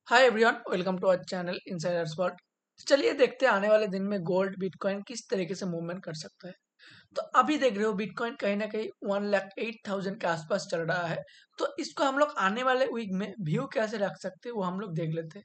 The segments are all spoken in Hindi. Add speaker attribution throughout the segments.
Speaker 1: Hi everyone, welcome to our channel insiders world. चलिए देखते हैं आने वाले दिन में गोल्ड बिटकॉइन किस तरीके से मूवमेंट कर सकता है। तो अभी देख रहे हो बिटकॉइन कहीं ना कहीं 1,08,000 के आसपास चल रहा है। तो इसको हम लोग आने वाले वीक में व्यू कैसे रख सकते हैं वो हम लोग देख लेते हैं।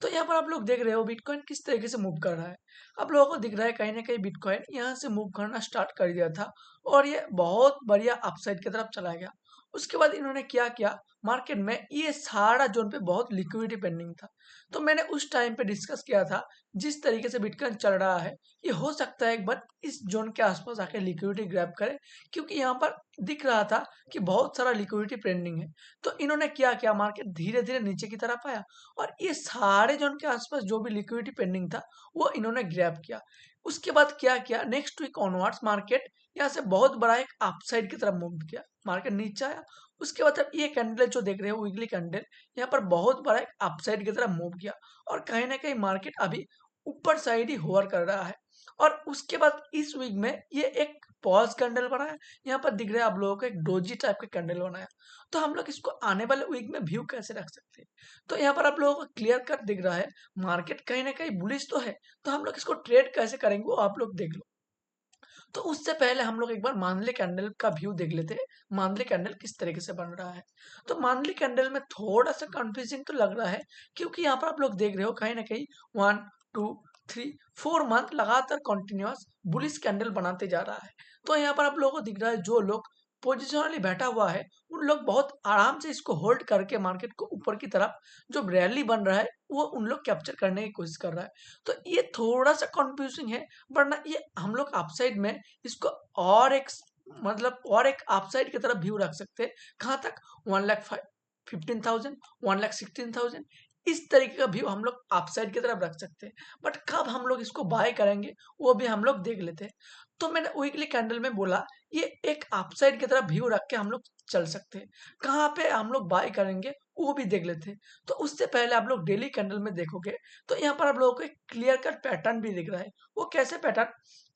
Speaker 1: तो यहाँ पर आप लोग देख रहे हो बिटकॉइन किस तरीके से मूव कर रहा है। आप लोगों को दिख रहा है कहीं ना कहीं बिटकॉइन यहाँ से मूव करना स्टार्ट कर दिया था और ये बहुत बढ़िया अपसाइड की तरफ चला गया। उसके बाद इन्होंने क्या किया, मार्केट में ये सारा जोन पे बहुत लिक्विडिटी पेंडिंग था। तो मैंने उस टाइम पे डिस्कस किया था जिस तरीके से बिटकॉइन चल रहा है, ये हो सकता है एक बार इस जोन के आसपास आके लिक्विडिटी ग्रैब करे, क्योंकि यहाँ पर दिख रहा था कि बहुत सारा लिक्विडिटी पेंडिंग है। तो इन्होंने क्या किया, मार्केट धीरे धीरे नीचे की तरफ आया और ये सारे जोन के आसपास जो भी लिक्विडिटी पेंडिंग था वो इन्होंने ग्रैब किया। उसके बाद क्या किया, नेक्स्ट वीक ऑनवर्ड्स मार्केट यहाँ से बहुत बड़ा एक अपसाइड की तरफ मूव किया, मार्केट नीचे आया। उसके बाद अब ये कैंडल जो देख रहे हो वीकली कैंडल, यहाँ पर बहुत बड़ा एक अपसाइड की तरफ मूव किया और कहीं ना कहीं मार्केट अभी ऊपर साइड ही होवर कर रहा है। और उसके बाद इस वीक में ये एक पॉज कैंडल बना है, यहाँ पर दिख रहा है आप लोगों को एक डोजी टाइप का कैंडल बनाया। तो हम लोग इसको आने वाले वीक में व्यू कैसे रख सकते हैं। तो यहाँ पर आप लोगों को क्लियर कट दिख रहा है मार्केट कहीं ना कहीं बुलिश तो है। तो हम लोग इसको ट्रेड कैसे करेंगे वो आप लोग देख लो। तो उससे पहले हम लोग एक बार मानली कैंडल का व्यू देख लेते हैं, मानली कैंडल किस तरीके से बन रहा है। तो मानली कैंडल में थोड़ा सा कंफ्यूजिंग तो लग रहा है, क्योंकि यहाँ पर आप लोग देख रहे हो कहीं ना कहीं 1 2 3 4 मंथ लगातार कंटिन्यूअस बुलिश कैंडल बनाते जा रहा है। तो यहाँ पर आप लोगों को दिख रहा है जो लोग पोजिशनली बैठा हुआ है उन लोग बहुत आराम से इसको होल्ड करके मार्केट को ऊपर की तरफ जो रैली बन रहा है वो उन लोग कैप्चर करने की कोशिश कर रहा है। तो ये थोड़ा सा कंफ्यूजिंग है, वरना ये हम लोग अपसाइड में इसको और एक मतलब और एक अपसाइड की तरफ व्यू रख सकते हैं। कहाँ तक, 1,15,000, 1,16,000, इस तरीके का व्यू हम लोग अपसाइड की तरफ रख सकते हैं। बट कब हम लोग इसको बाय करेंगे वो भी हम लोग देख लेते हैं। तो मैंने वीकली कैंडल में बोला ये एक अपसाइड की तरफ व्यू रख के हम लोग चल सकते हैं। कहाँ पे हम लोग बाय करेंगे वो भी देख लेते हैं। तो उससे पहले आप लोग डेली कैंडल में देखोगे तो यहाँ पर आप लोगों को एक क्लियर कट पैटर्न भी दिख रहा है। वो कैसे पैटर्न,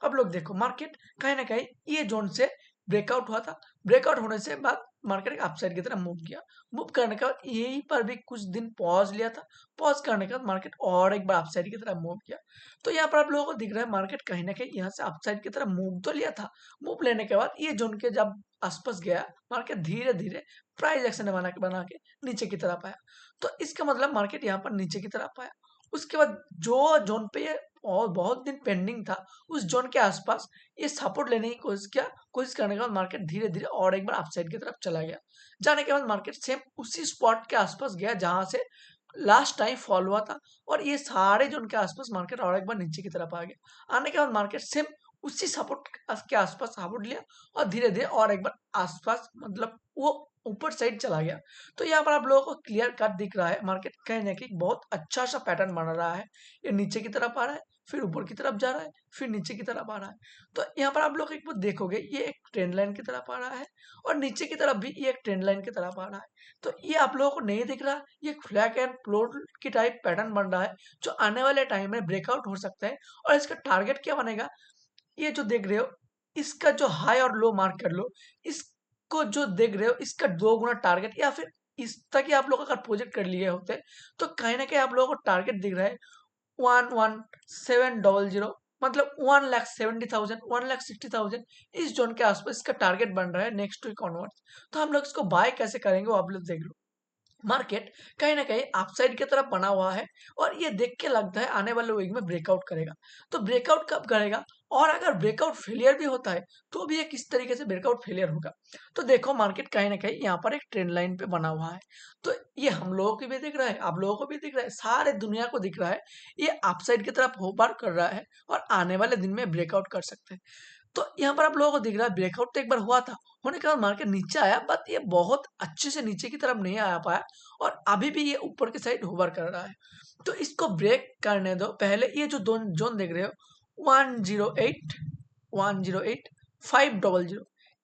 Speaker 1: अब लोग देखो मार्केट कहीं ना कहीं ये जोन से ब्रेकआउट हुआ था। ब्रेकआउट होने से बाद मार्केट एक अपसाइड की तरफ मूव किया। मूव करने के बाद यहीं पर भी कुछ दिन पॉज लिया था। पॉज करने के बाद मार्केट और एक बार अपसाइड की तरफ मूव किया। तो यहाँ पर आप लोगों को दिख रहा है मार्केट कहीं ना कहीं यहाँ से अपसाइड की तरफ मूव तो लिया था। मूव लेने के बाद ये जोन के जब आसपास गया, मार्केट धीरे धीरे प्राइस एक्शन बना के नीचे की तरफ आया। तो इसका मतलब मार्केट यहाँ पर नीचे की तरफ आया। उसके बाद जो जोन पे ये और बहुत दिन पेंडिंग था उस जोन के आसपास ये सपोर्ट लेने की कोशिश किया। कोशिश करने के बाद मार्केट धीरे धीरे और एक बार अपसाइड की तरफ चला गया। जाने के बाद मार्केट सेम उसी स्पॉट के आसपास गया जहां से लास्ट टाइम फॉल हुआ था। और ये सारे जोन के आसपास मार्केट और एक बार नीचे की तरफ आ गया। आने के बाद मार्केट सेम उसी सपोर्ट के आसपास सपोर्ट लिया और धीरे धीरे और एक बार आसपास मतलब वो ऊपर साइड चला गया। तो यहाँ पर आप लोगों को क्लियर कट दिख रहा है मार्केट कहीं ना कहीं बहुत अच्छा सा पैटर्न बन रहा है। ये नीचे की तरफ आ रहा है, फिर ऊपर की तरफ जा रहा है, फिर नीचे की तरफ आ रहा है। तो यहाँ पर आप लोग एक बार देखोगे ये एक ट्रेंड लाइन की तरफ आ रहा है और नीचे की तरफ भी ये एक ट्रेंड लाइन की तरफ आ रहा है। तो ये आप लोगों को नहीं दिख रहा, ये फ्लैग एंड फ्लोट की टाइप पैटर्न बन रहा है जो आने वाले टाइम में ब्रेकआउट हो सकता है। और इसका टारगेट क्या बनेगा, ये जो देख रहे हो इसका जो हाई और लो मार्क कर लो। इसको जो देख रहे हो इसका 2 गुना टारगेट, या फिर इस तक ही आप लोग अगर प्रोजेक्ट कर लिए होते तो कहीं ना कहीं आप लोगों को टारगेट दिख रहा है 1,1700, मतलब 1,70,000, 1,60,000, इस जोन के आसपास इसका टारगेट बन रहा है नेक्स्ट वीक ऑनवर्ड्स। तो हम लोग इसको बाय कैसे करेंगे वो आप लोग देख लो। मार्केट कहीं ना कहीं अपसाइड की तरफ बना हुआ है और ये देख के लगता है आने वाले वीक में ब्रेकआउट करेगा। तो ब्रेकआउट कब करेगा, और अगर ब्रेकआउट फेलियर भी होता है तो भी ये किस तरीके से ब्रेकआउट फेलियर होगा। तो देखो मार्केट कहीं ना कहीं यहाँ पर एक ट्रेंड लाइन पे बना हुआ है। तो ये हम लोगों को भी दिख रहा है, आप लोगों को भी दिख रहा है, सारे दुनिया को दिख रहा है ये अपसाइड की तरफ होबार कर रहा है और आने वाले दिन में ब्रेकआउट कर सकते हैं। तो यहाँ पर आप लोगों को दिख रहा है ब्रेकआउट तो एक बार हुआ था, होने के बाद मार्केट नीचे आया, बट ये बहुत अच्छे से नीचे की तरफ नहीं आया पाया और अभी भी ये ऊपर की साइड होवर कर रहा है। तो इसको ब्रेक करने दो। पहले ये जो दोन जोन देख रहे हो 108, 108, 500,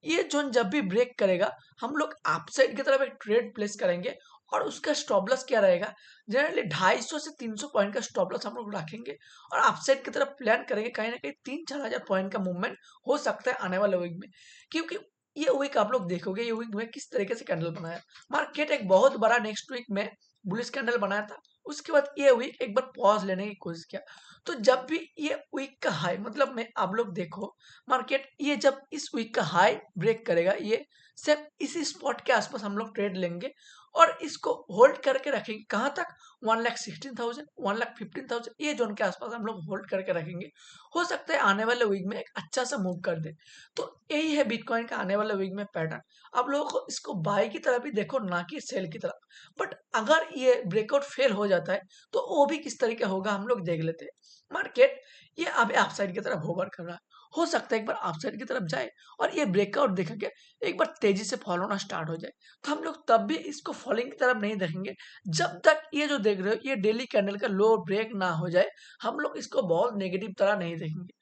Speaker 1: ये जोन जब भी ब्रेक करेगा हम लोग अपसाइड की तरफ एक ट्रेड प्लेस करेंगे और उसका स्टॉप लॉस क्या रहेगा, जनरली 250 से 300 पॉइंट का स्टॉप लॉस हम लोग रखेंगे और अपसाइड की तरफ प्लान करेंगे। कहीं ना कहीं 3-4 हजार पॉइंट का मूवमेंट हो सकता है आने वाले वीक में, क्योंकि ये वीक आप लोग देखोगे ये वीक में किस तरीके से कैंडल बनाया मार्केट। एक बहुत बड़ा नेक्स्ट वीक में बुलिश कैंडल बनाया था, उसके बाद ये वीक एक बार पॉज लेने की कोशिश किया। तो जब भी ये वीक का हाई, मतलब मैं आप लोग देखो मार्केट ये जब इस वीक का हाई ब्रेक करेगा, ये सिर्फ इसी स्पॉट के आसपास हम लोग ट्रेड लेंगे और इसको होल्ड करके रखेंगे। कहाँ तक? 1,16,000 1,15,000 ये जोन के आसपास हम लोग होल्ड करके रखेंगे। हो सकता है आने वाले वीक में एक अच्छा सा मूव कर दे। तो यही है बिटकॉइन का आने वाले वीक में पैटर्न। आप लोगों को इसको बाय की तरफ ही देखो, ना कि सेल की तरफ। बट अगर ये ब्रेकआउट फेल हो जाता है तो वो भी किस तरीके होगा हम लोग देख लेते हैं। मार्केट ये अभी अपसाइड की तरफ होवर कर रहा है, हो सकता है एक बार अपसाइड की तरफ जाए और ये ब्रेकआउट देखेंगे एक बार तेजी से फॉलो होना स्टार्ट हो जाए, तो हम लोग तब भी इसको फॉलोइंग की तरफ नहीं देखेंगे जब तक ये जो देख रहे हो ये डेली कैंडल का लो ब्रेक ना हो जाए। हम लोग इसको बहुत नेगेटिव तरह नहीं देखेंगे।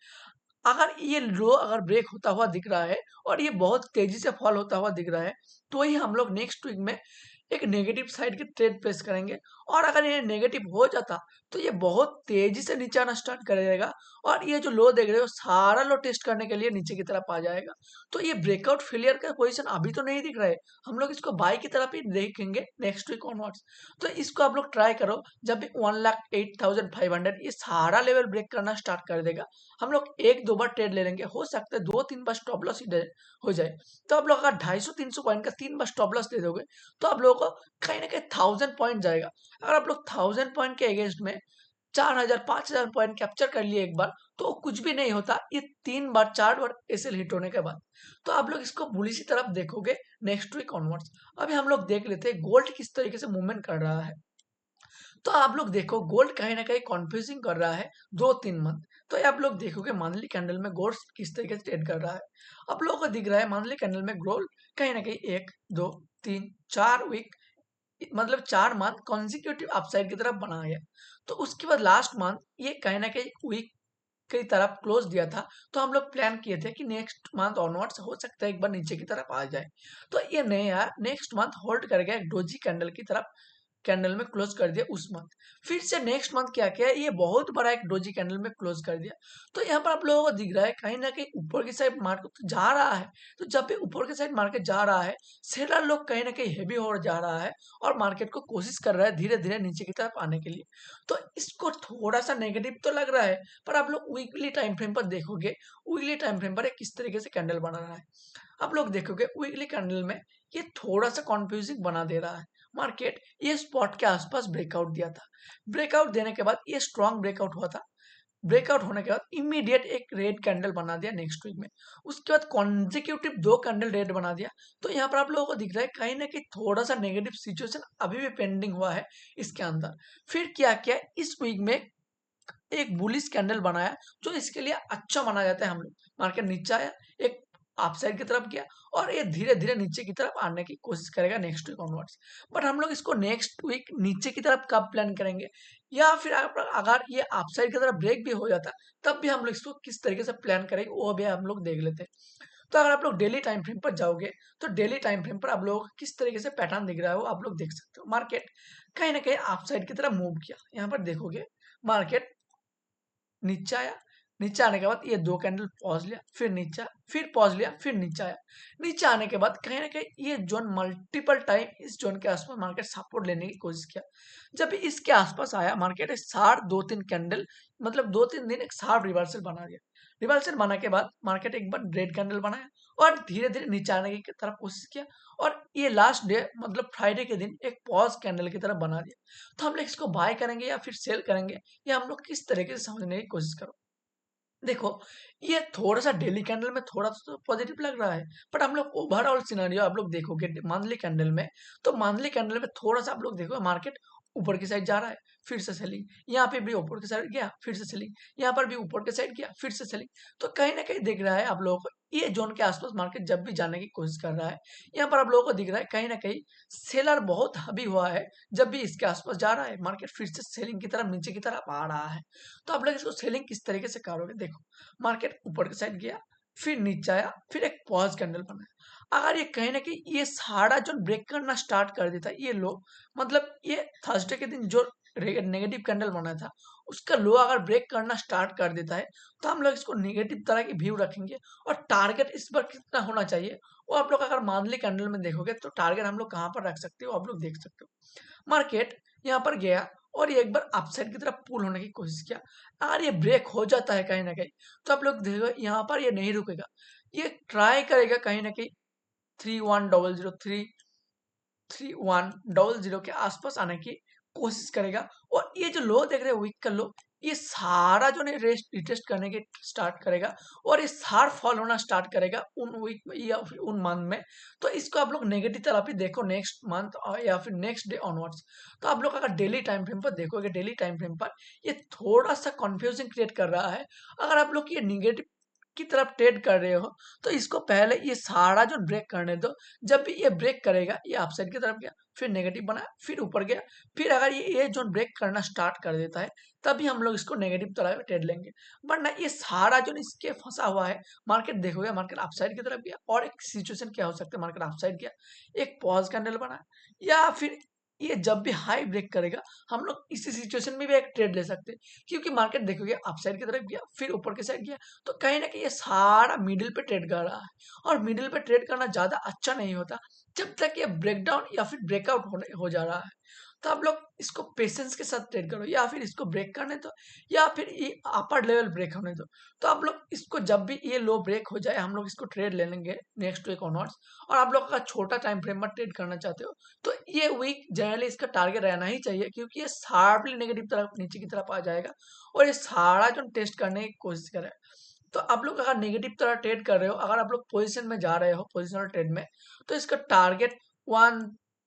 Speaker 1: अगर ये लो अगर ब्रेक होता हुआ दिख रहा है और ये बहुत तेजी से फॉल होता हुआ दिख रहा है, तो ही हम लोग नेक्स्ट वीक में एक नेगेटिव साइड की ट्रेड प्लेस करेंगे। और अगर ये नेगेटिव हो जाता तो ये बहुत तेजी से नीचे आना स्टार्ट कर देगा और ये जो लो देख रहे हो सारा लो टेस्ट करने के लिए नीचे की तरफ आ जाएगा। तो ये ब्रेकआउट फेलियर का पोजीशन अभी तो नहीं दिख रहा है, हम लोग इसको बाई की तरफ ही देखेंगे नेक्स्ट वीक ऑनवर्ड्स। तो इसको आप लोग ट्राई करो, जब भी 1,08,500 ये सारा लेवल ब्रेक करना स्टार्ट कर देगा, हम लोग 1-2 बार ट्रेड ले लेंगे। हो सकता है 2-3 बार स्टॉप लॉस हो जाए। तो आप लोग अगर 250-300 पॉइंट का 3 बार स्टॉप लॉस दे दोगे तो आप लोगों को कहीं ना कहीं 1,000 पॉइंट जाएगा। अगर आप लोग 1,000 पॉइंट के अगेंस्ट में 4,000-5,000 पॉइंट कैप्चर कर लिए एक बार, तो कुछ भी नहीं होता ये 3-4 बार एसएल हिट होने के बाद। तो आप लोग इसको बुलिश की तरफ देखोगे नेक्स्ट वीक ऑनवर्ड्स। अभी हम लोग देख लेते हैं गोल्ड किस तरीके से मूवमेंट कर रहा है। तो आप लोग देखो गोल्ड कहीं ना कहीं कॉन्फ्यूजिंग कर रहा है 2-3 मंथ। तो ये आप लोग देखोगे मंथली कैंडल में गोल्ड किस तरीके से ट्रेड कर रहा है। आप लोगों को दिख रहा है मंथली कैंडल में गोल्ड कहीं ना कहीं 1-2-3-4 वीक, मतलब 4 मंथ कॉन्जिक्यूटिव अपसाइड की तरफ बना गया। तो उसके बाद लास्ट मंथ ये कहीं ना कहीं वीक की तरफ क्लोज दिया था। तो हम लोग प्लान किए थे कि नेक्स्ट मंथ ऑनवर्ड्स हो सकता है एक बार नीचे की तरफ आ जाए। तो ये नहीं आया, नेक्स्ट मंथ होल्ड कर गया एक डोजी कैंडल की तरफ, कैंडल में क्लोज कर दिया उस मंथ। फिर से नेक्स्ट मंथ क्या किया, ये बहुत बड़ा एक डोजी कैंडल में क्लोज कर दिया। तो यहाँ पर आप लोगों को दिख रहा है कहीं ना कहीं ऊपर की साइड मार्केट जा रहा है। तो जब भी ऊपर की साइड मार्केट जा रहा है, सेलर लोग कहीं ना कहीं हैवी हो जा रहा है और मार्केट को कोशिश कर रहा है धीरे धीरे नीचे की तरफ आने के लिए। तो इसको थोड़ा सा नेगेटिव तो लग रहा है, पर आप लोग वीकली टाइम फ्रेम पर देखोगे, वीकली टाइम फ्रेम पर किस तरीके से कैंडल बना रहा है। आप लोग देखोगे वीकली कैंडल में ये थोड़ा सा कॉन्फ्यूजिंग बना दे रहा है। मार्केट ये स्पॉट के आसपास ब्रेकआउट दिया था, ब्रेकआउट देने के बाद ये स्ट्रॉन्ग ब्रेकआउट हुआ था। ब्रेकआउट होने के बाद इमीडिएट एक रेड कैंडल बना दिया नेक्स्ट वीक में, उसके बाद कॉन्जिक्यूटिव 2 कैंडल रेड बना दिया। तो यहाँ पर आप लोगों को दिख रहा है कहीं ना कहीं थोड़ा सा नेगेटिव सिचुएशन अभी भी पेंडिंग हुआ है इसके अंदर। फिर क्या किया इस वीक में एक बुलिश कैंडल बनाया, जो इसके लिए अच्छा माना जाता है। हम लोग मार्केट नीचे आया, एक अपसाइड की तरफ गया और ये धीरे धीरे नीचे की तरफ आने की कोशिश करेगा नेक्स्ट वीक ऑनवर्ड्स। बट हम लोग इसको नेक्स्ट वीक नीचे की तरफ कब प्लान करेंगे, या फिर अगर ये अपसाइड की तरफ ब्रेक भी हो जाता तब भी हम लोग इसको किस तरीके से प्लान करेंगे वो भी हम लोग देख लेते हैं। तो अगर आप लोग डेली टाइम फ्रेम पर जाओगे तो डेली टाइम फ्रेम पर आप लोगों को किस तरीके से पैटर्न दिख रहा है वो आप लोग देख सकते हो। मार्केट कहीं ना कहीं अपसाइड की तरफ मूव किया, यहाँ पर देखोगे मार्केट नीचे आया, नीचे आने के बाद ये 2 कैंडल पॉज लिया, फिर नीचे, फिर पॉज लिया, फिर नीचे आया। नीचे आने के बाद कहीं ना कहीं ये जोन मल्टीपल टाइम इस जोन के आसपास मार्केट सपोर्ट लेने की कोशिश किया। जब भी इसके आसपास आया मार्केट एक शार्प 2-3 कैंडल, मतलब 2-3 दिन एक शार्प रिवर्सल बना दिया। रिवर्सल बना के बाद मार्केट एक बार रेड कैंडल बनाया और धीरे धीरे नीचे आने की तरफ कोशिश किया और ये लास्ट डे मतलब फ्राइडे के दिन एक पॉज कैंडल की तरफ बना दिया। तो हम लोग इसको बाय करेंगे या फिर सेल करेंगे, ये हम लोग किस तरीके से समझने की कोशिश करो। देखो ये थोड़ा सा डेली कैंडल में थोड़ा सा तो पॉजिटिव लग रहा है, बट हम लोग ओवरऑल सिनेरियो आप लोग देखोगे मंथली कैंडल में, तो मंथली कैंडल में थोड़ा सा आप लोग देखो मार्केट ऊपर की साइड जा रहा है, फिर से सेलिंग, यहाँ पे भी ऊपर की साइड गया फिर से सेलिंग, यहाँ पर भी ऊपर की साइड गया फिर से सेलिंग। तो कहीं ना कहीं दिख रहा है आप लोगों को ये जोन के आसपास मार्केट जब भी जाने की कोशिश कर रहा है, यहाँ पर आप लोगों को दिख रहा है कहीं ना कहीं सेलर बहुत हावी हुआ है। जब भी इसके आसपास जा रहा है मार्केट फिर से सेलिंग की तरफ नीचे की तरफ आ रहा है। तो आप लोग इसको सेलिंग किस तरीके से करोगे, देखो मार्केट ऊपर की साइड गया, फिर नीचे आया, फिर एक पॉज कैंडल बनाया। अगर ये कहीं ना कहीं ये सारा जो ब्रेक करना स्टार्ट कर देता है, ये लो मतलब ये थर्सडे के दिन जो नेगेटिव कैंडल बना था उसका लो अगर ब्रेक करना स्टार्ट कर देता है, तो हम लोग इसको नेगेटिव तरह की व्यू रखेंगे। और टारगेट इस पर कितना होना चाहिए वो आप लोग अगर मंथली कैंडल में देखोगे तो टारगेट हम लोग कहाँ पर रख सकते हो आप लोग देख सकते हो। मार्केट यहाँ पर गया और ये एक बार अपसाइड की तरफ पुल होने की कोशिश किया। अगर ये ब्रेक हो जाता है कहीं ना कहीं, तो आप लोग देखो यहाँ पर ये नहीं रुकेगा, ये ट्राई करेगा कहीं ना कहीं 3100 3100 के आसपास आने की कोशिश करेगा। और ये जो लो देख रहे हो वीक का लो, ये सारा जो है रेस्ट रिटेस्ट करने के स्टार्ट करेगा और ये सार फॉल होना स्टार्ट करेगा उन वीक में या फिर उन मंथ में। तो इसको आप लोग नेगेटिव तरफ ही देखो नेक्स्ट मंथ या फिर नेक्स्ट डे ऑनवर्ड्स। तो आप लोग अगर डेली टाइम फ्रेम पर देखोगे, डेली टाइम फ्रेम पर ये थोड़ा सा कंफ्यूजिंग क्रिएट कर रहा है। अगर आप लोग ये निगेटिव की तरफ ट्रेड कर रहे हो तो इसको पहले ये सारा जो ब्रेक करने दो। जब भी ये ब्रेक करेगा, ये अपसाइड की तरफ गया, फिर नेगेटिव बना, फिर ऊपर गया, फिर अगर ये जोन ब्रेक करना स्टार्ट कर देता है तभी हम लोग इसको नेगेटिव तरह ट्रेड लेंगे। वरना ये सारा जो इसके फंसा हुआ है, मार्केट देखोगे मार्केट अपसाइड की तरफ गया और एक सिचुएशन क्या हो सकता है, मार्केट अपसाइड गया, एक पॉज कैंडल बना, या फिर ये जब भी हाई ब्रेक करेगा हम लोग इसी सिचुएशन में भी एक ट्रेड ले सकते हैं। क्योंकि मार्केट देखोगे अपसाइड की तरफ गया, फिर ऊपर की साइड गया, तो कहीं ना कहीं ये सारा मिडिल पे ट्रेड कर रहा है। और मिडिल पे ट्रेड करना ज्यादा अच्छा नहीं होता जब तक ये ब्रेकडाउन या फिर ब्रेकआउट हो जा रहा है। तो आप लोग इसको पेशेंस के साथ ट्रेड करो, या फिर इसको ब्रेक करने दो, या फिर ये अपर लेवल ब्रेक होने दो। तो आप लोग इसको जब भी ये लो ब्रेक हो जाए हम लोग इसको ट्रेड ले लेंगे नेक्स्ट वीक ऑनवर्ड्स। और आप लोग अगर छोटा टाइम फ्रेम में ट्रेड करना चाहते हो तो ये वीक जनरली इसका टारगेट रहना ही चाहिए, क्योंकि ये शार्पली नेगेटिव तरफ नीचे की तरफ आ जाएगा और ये सारा जो टेस्ट करने की कोशिश करेगा। तो आप लोग अगर नेगेटिव तरह ट्रेड कर रहे हो, अगर आप लोग पोजीशन में जा रहे हो पोजिशनल ट्रेड में, तो इसका टारगेट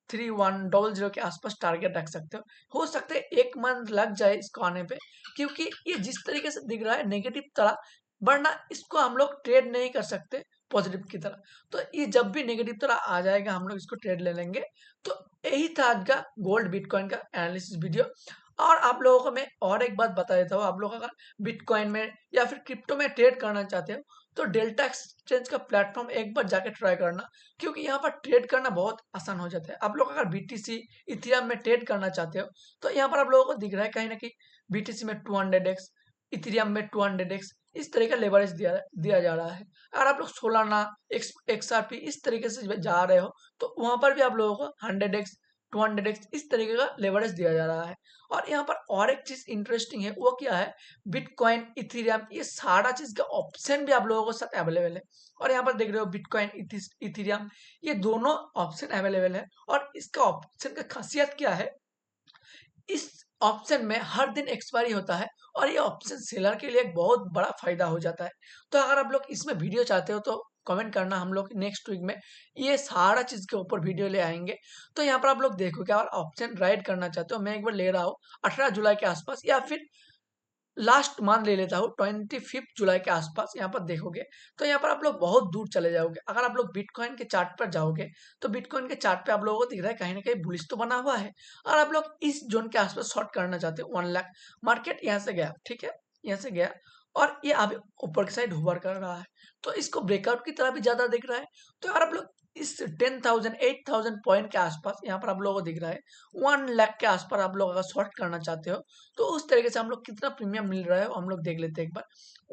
Speaker 1: 13100 के आसपास टारगेट रख सकते हो सकता है एक मंथ लग जाए इसको आने पे, क्योंकि ये जिस तरीके से दिख रहा है नेगेटिव तरह, वरना इसको हम लोग ट्रेड नहीं कर सकते पॉजिटिव की तरह। तो ये जब भी नेगेटिव तरह आ जाएगा हम लोग इसको ट्रेड ले लेंगे। तो यही था आज का गोल्ड बिटकॉइन का एनालिसिस वीडियो। और आप लोगों को मैं और एक बात बता देता हूँ, आप लोग अगर बिटकॉइन में या फिर क्रिप्टो में ट्रेड करना चाहते हो तो डेल्टा एक्सचेंज का प्लेटफॉर्म एक बार जाके ट्राई करना, क्योंकि यहाँ पर ट्रेड करना बहुत आसान हो जाता है। आप लोग अगर बीटीसी इथेरियम में ट्रेड करना चाहते हो तो यहाँ पर आप लोगों को दिख रहा है कहीं ना कहीं बीटीसी में 200x, इथेरियम में 200x, इस तरह का लेवरेज दिया दिया जा रहा है। अगर आप लोग सोलाना एक्सआरपी इस तरीके से जा रहे हो तो वहां पर भी आप लोगों को 100x 200x इस तरीके का लेवरेज दिया जा रहा है। और यहाँ पर और एक चीज इंटरेस्टिंग है, वो क्या है, बिटकॉइन इथेरियम ये सारा चीज का ऑप्शन भी आप लोगों को साथ अवेलेबल है। और यहाँ पर देख रहे हो बिटकॉइन इथेरियम ये दोनों ऑप्शन अवेलेबल है। और इसका ऑप्शन का खासियत क्या है, इस ऑप्शन में हर दिन एक्सपायरी होता है और ये ऑप्शन सेलर के लिए एक बहुत बड़ा फायदा हो जाता है। तो अगर आप लोग इसमें वीडियो चाहते हो तो कमेंट करना, हम लोग नेक्स्ट वीक में ये सारा चीज के ऊपर वीडियो ले आएंगे। तो यहाँ पर आप लोग देखो क्या और ऑप्शन राइड करना चाहते हो, मैं एक बार ले रहा हूँ 18 जुलाई के आसपास, या फिर लास्ट मान ले लेता हूँ 25 जुलाई के आसपास। यहाँ पर देखोगे तो यहाँ पर आप लोग बहुत दूर चले जाओगे। अगर आप लोग बिटकॉइन के चार्ट पर जाओगे तो बिटकॉइन के चार्ट पे आप लोगों को दिख रहा है कहीं ना कहीं बुलिश तो बना हुआ है। और आप लोग इस जोन के आसपास शॉर्ट करना चाहते हो 1 लाख, मार्केट यहाँ से गया, ठीक है, यहाँ से गया और ये अभी ऊपर की साइड होवर कर रहा है, तो इसको ब्रेकआउट की तरह भी ज्यादा दिख रहा है। तो यार आप लोग इस 10,000 8,000 पॉइंट के आसपास यहाँ पर आप लोगों को दिख रहा है 1 लाख के आसपास आप लोग अगर शॉर्ट करना चाहते हो तो उस तरीके से हम लोग कितना प्रीमियम मिल रहा है हम लोग देख लेते हैं एक बार।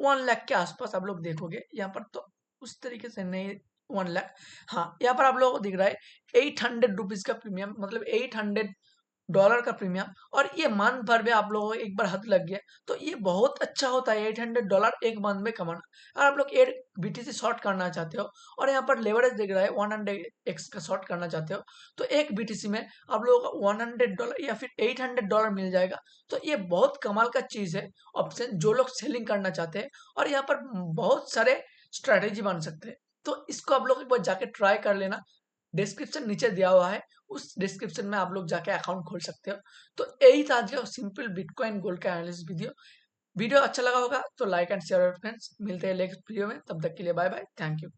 Speaker 1: 1 लाख के आसपास आप लोग देखोगे यहाँ पर तो उस तरीके से नहीं 1 लाख, हाँ यहाँ पर आप लोगों को दिख रहा है 800 रुपीज का प्रीमियम, मतलब $800 का प्रीमियम। और ये मंथ भर में आप लोगों को एक बार हाथ लग गया तो ये बहुत अच्छा होता है $800 एक मंथ में कमाना। अगर आप लोग एक बीटीसी शॉर्ट करना चाहते हो और यहाँ पर लेवरेज दिख रहा है 100x का शॉर्ट करना चाहते हो तो एक बीटीसी में आप लोगों को $100 या फिर $800 मिल जाएगा। तो ये बहुत कमाल का चीज है ऑप्शन, जो लोग सेलिंग करना चाहते हैं और यहाँ पर बहुत सारे स्ट्रेटेजी बन सकते हैं। तो इसको आप लोग एक बार जाके ट्राई कर लेना, डिस्क्रिप्शन नीचे दिया हुआ है, उस डिस्क्रिप्शन में आप लोग जाके अकाउंट खोल सकते हो। तो यही था आज का सिंपल बिटकॉइन गोल्ड का एनालिसिस वीडियो। वीडियो अच्छा लगा होगा तो लाइक एंड शेयर फ्रेंड्स, मिलते हैं नेक्स्ट वीडियो में, तब तक के लिए बाय बाय, थैंक यू।